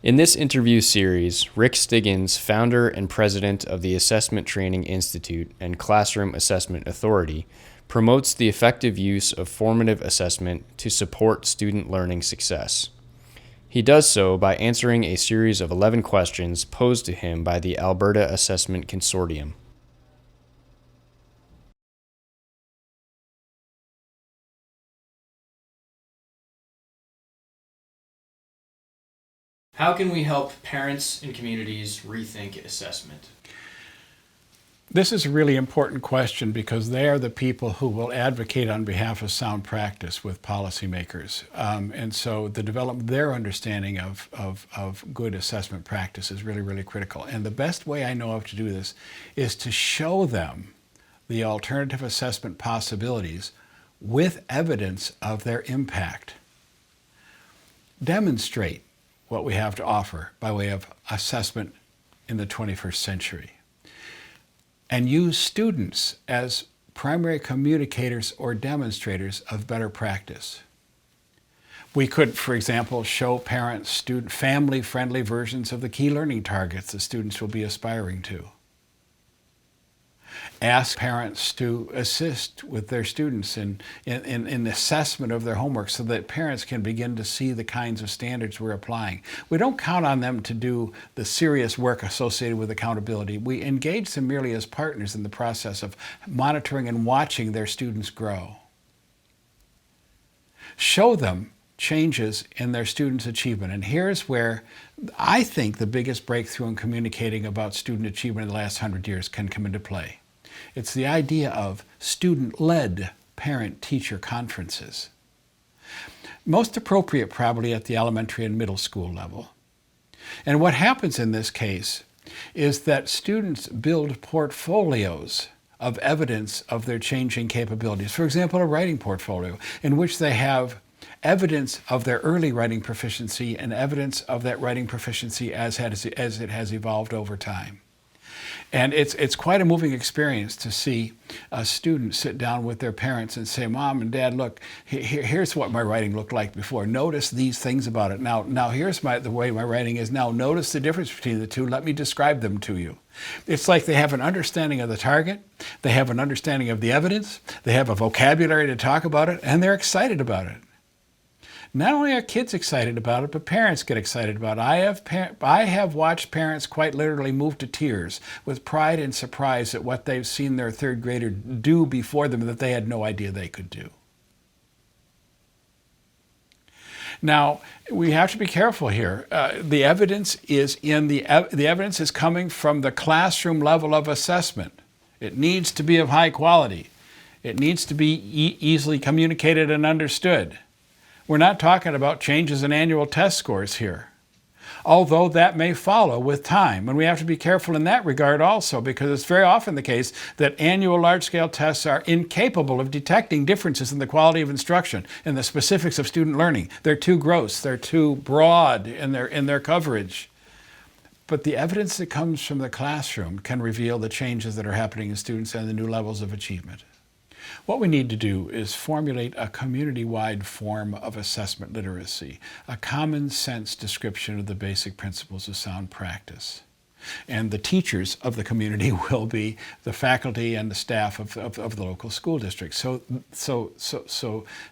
In this interview series, Rick Stiggins, founder and president of the Assessment Training Institute and Classroom Assessment Authority, promotes the effective use of formative assessment to support student learning success. He does so by answering a series of 11 questions posed to him by the Alberta Assessment Consortium. How can we help parents and communities rethink assessment? This is a really important question because they are the people who will advocate on behalf of sound practice with policymakers. And so the development, their understanding of good assessment practice is really, really critical. And the best way I know of to do this is to show them the alternative assessment possibilities with evidence of their impact. Demonstrate what we have to offer by way of assessment in the 21st century. And use students as primary communicators or demonstrators of better practice. We could, for example, show parents family-friendly versions of the key learning targets the students will be aspiring to. Ask parents to assist with their students in assessment of their homework so that parents can begin to see the kinds of standards we're applying. We don't count on them to do the serious work associated with accountability. We engage them merely as partners in the process of monitoring and watching their students grow. Show them changes in their students' achievement. And here's where I think the biggest breakthrough in communicating about student achievement in the last 100 years can come into play. It's the idea of student-led parent-teacher conferences. Most appropriate probably at the elementary and middle school level. And what happens in this case is that students build portfolios of evidence of their changing capabilities. For example, a writing portfolio in which they have evidence of their early writing proficiency and evidence of that writing proficiency as it has evolved over time. And it's quite a moving experience to see a student sit down with their parents and say, Mom and Dad, look, here's what my writing looked like before. Notice these things about it. Now here's the way my writing is now. Notice the difference between the two. Let me describe them to you. It's like they have an understanding of the target, they have an understanding of the evidence, they have a vocabulary to talk about it, and they're excited about it. Not only are kids excited about it, but parents get excited about it. I have watched parents quite literally move to tears with pride and surprise at what they've seen their third grader do before them that they had no idea they could do. Now, we have to be careful here. The evidence is the evidence is coming from the classroom level of assessment. It needs to be of high quality. It needs to be easily communicated and understood. We're not talking about changes in annual test scores here, although that may follow with time. And we have to be careful in that regard also, because it's very often the case that annual large-scale tests are incapable of detecting differences in the quality of instruction and the specifics of student learning. They're too gross, they're too broad in their coverage. But the evidence that comes from the classroom can reveal the changes that are happening in students and the new levels of achievement. What we need to do is formulate a community-wide form of assessment literacy, a common sense description of the basic principles of sound practice. And the teachers of the community will be the faculty and the staff of the local school district. So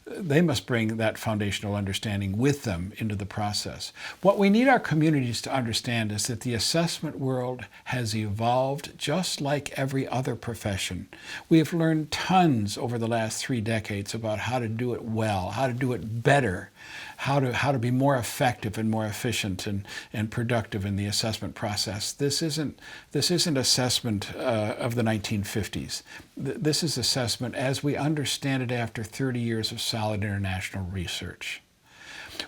they must bring that foundational understanding with them into the process. What we need our communities to understand is that the assessment world has evolved just like every other profession. We have learned tons over the last 3 decades about how to do it well, how to do it better, how to be more effective and more efficient and productive in the assessment process. This isn't assessment of the 1950s. This is assessment as we understand it after 30 years of solid international research.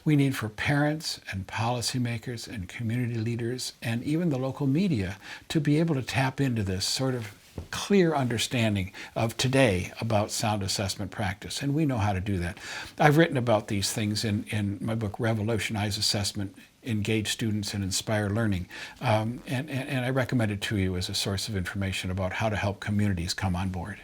We need for parents and policymakers and community leaders and even the local media to be able to tap into this sort of clear understanding of today about sound assessment practice, and we know how to do that. I've written about these things in my book, Revolutionize Assessment, Engage Students and Inspire Learning, and I recommend it to you as a source of information about how to help communities come on board.